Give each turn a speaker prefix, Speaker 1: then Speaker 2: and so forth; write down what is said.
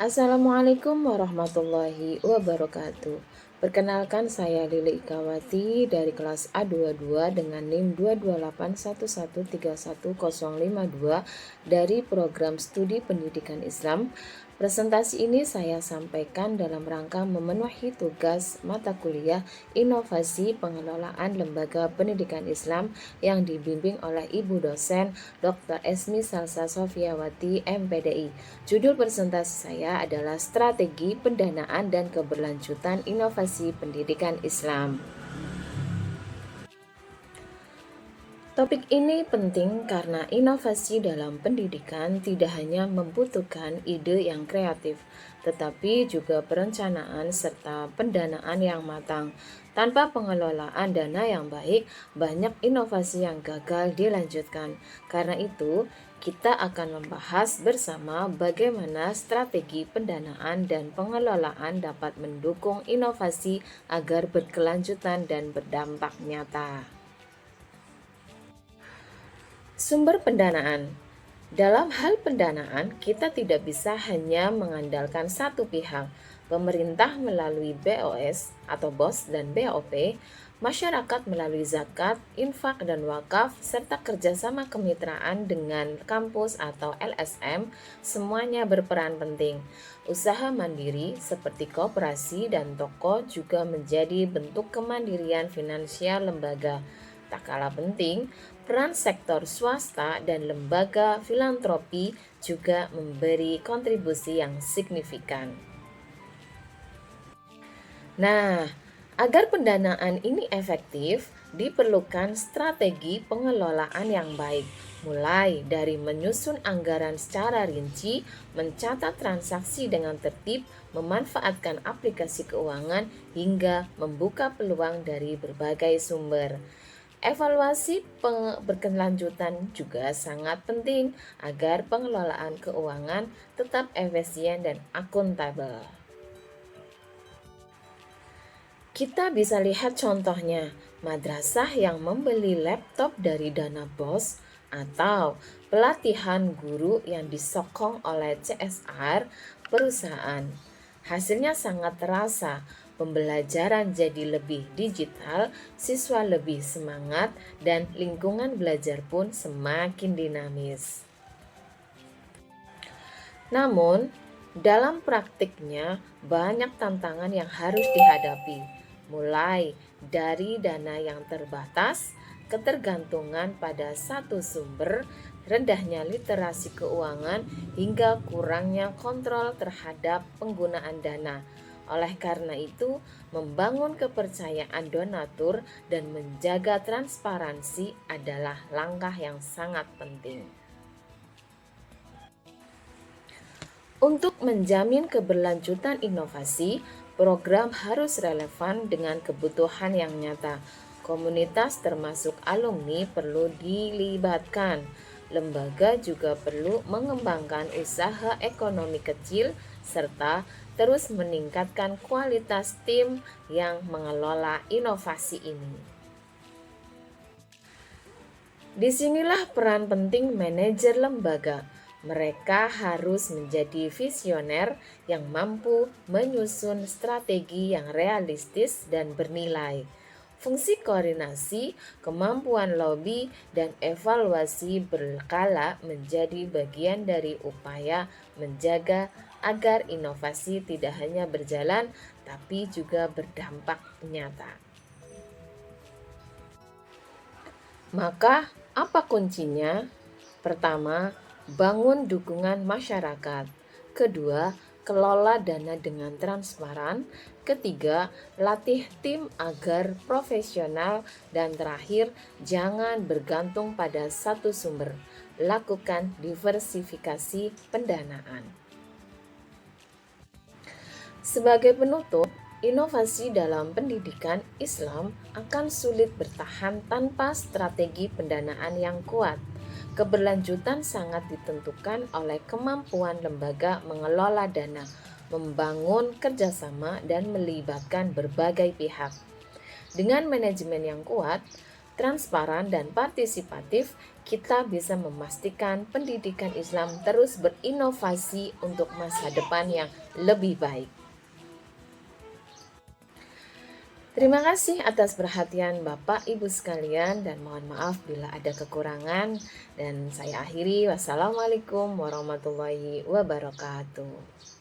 Speaker 1: Assalamualaikum warahmatullahi wabarakatuh. Perkenalkan, saya Lili Ikawati dari kelas A22 dengan NIM 22811313105 dari program studi pendidikan Islam. Presentasi ini saya sampaikan dalam rangka memenuhi tugas mata kuliah Inovasi Pengelolaan Lembaga Pendidikan Islam yang dibimbing oleh Ibu dosen Dr. Esmi Salsa Sofiawati MPDI. Judul presentasi saya adalah Strategi Pendanaan dan Keberlanjutan Inovasi Pendidikan Islam. Topik ini penting karena inovasi dalam pendidikan tidak hanya membutuhkan ide yang kreatif, tetapi juga perencanaan serta pendanaan yang matang. Tanpa pengelolaan dana yang baik, banyak inovasi yang gagal dilanjutkan. Karena itu, kita akan membahas bersama bagaimana strategi pendanaan dan pengelolaan dapat mendukung inovasi agar berkelanjutan dan berdampak nyata. Sumber pendanaan. Dalam hal pendanaan, kita tidak bisa hanya mengandalkan satu pihak. Pemerintah melalui BOS atau BOS dan BOP, masyarakat melalui zakat, infak dan wakaf, serta kerjasama kemitraan dengan kampus atau LSM, semuanya berperan penting. Usaha mandiri seperti koperasi dan toko juga menjadi bentuk kemandirian finansial lembaga. Tak kalah penting, peran sektor swasta dan lembaga filantropi juga memberi kontribusi yang signifikan. Nah, agar pendanaan ini efektif, diperlukan strategi pengelolaan yang baik, mulai dari menyusun anggaran secara rinci, mencatat transaksi dengan tertib, memanfaatkan aplikasi keuangan, hingga membuka peluang dari berbagai sumber. Evaluasi berkelanjutan juga sangat penting agar pengelolaan keuangan tetap efisien dan akuntabel. Kita bisa lihat contohnya, madrasah yang membeli laptop dari dana BOS atau pelatihan guru yang disokong oleh CSR perusahaan. Hasilnya sangat terasa. Pembelajaran jadi lebih digital, siswa lebih semangat, dan lingkungan belajar pun semakin dinamis. Namun, dalam praktiknya banyak tantangan yang harus dihadapi, mulai dari dana yang terbatas, ketergantungan pada satu sumber, rendahnya literasi keuangan, hingga kurangnya kontrol terhadap penggunaan dana. Oleh karena itu, membangun kepercayaan donatur dan menjaga transparansi adalah langkah yang sangat penting. Untuk menjamin keberlanjutan inovasi, program harus relevan dengan kebutuhan yang nyata. Komunitas termasuk alumni perlu dilibatkan. Lembaga juga perlu mengembangkan usaha ekonomi kecil serta terus meningkatkan kualitas tim yang mengelola inovasi ini. Disinilah peran penting manajer lembaga. Mereka harus menjadi visioner yang mampu menyusun strategi yang realistis dan bernilai. Fungsi koordinasi, kemampuan lobby, dan evaluasi berkala menjadi bagian dari upaya menjaga agar inovasi tidak hanya berjalan, tapi juga berdampak nyata. Maka, apa kuncinya? Pertama, bangun dukungan masyarakat. Kedua, kelola dana dengan transparan. Ketiga, latih tim agar profesional. Dan terakhir, jangan bergantung pada satu sumber. Lakukan diversifikasi pendanaan. Sebagai penutup, inovasi dalam pendidikan Islam akan sulit bertahan tanpa strategi pendanaan yang kuat. Keberlanjutan sangat ditentukan oleh kemampuan lembaga mengelola dana, membangun kerjasama, dan melibatkan berbagai pihak. Dengan manajemen yang kuat, transparan, dan partisipatif, kita bisa memastikan pendidikan Islam terus berinovasi untuk masa depan yang lebih baik. Terima kasih atas perhatian Bapak Ibu sekalian dan mohon maaf bila ada kekurangan, dan saya akhiri. Wassalamualaikum warahmatullahi wabarakatuh.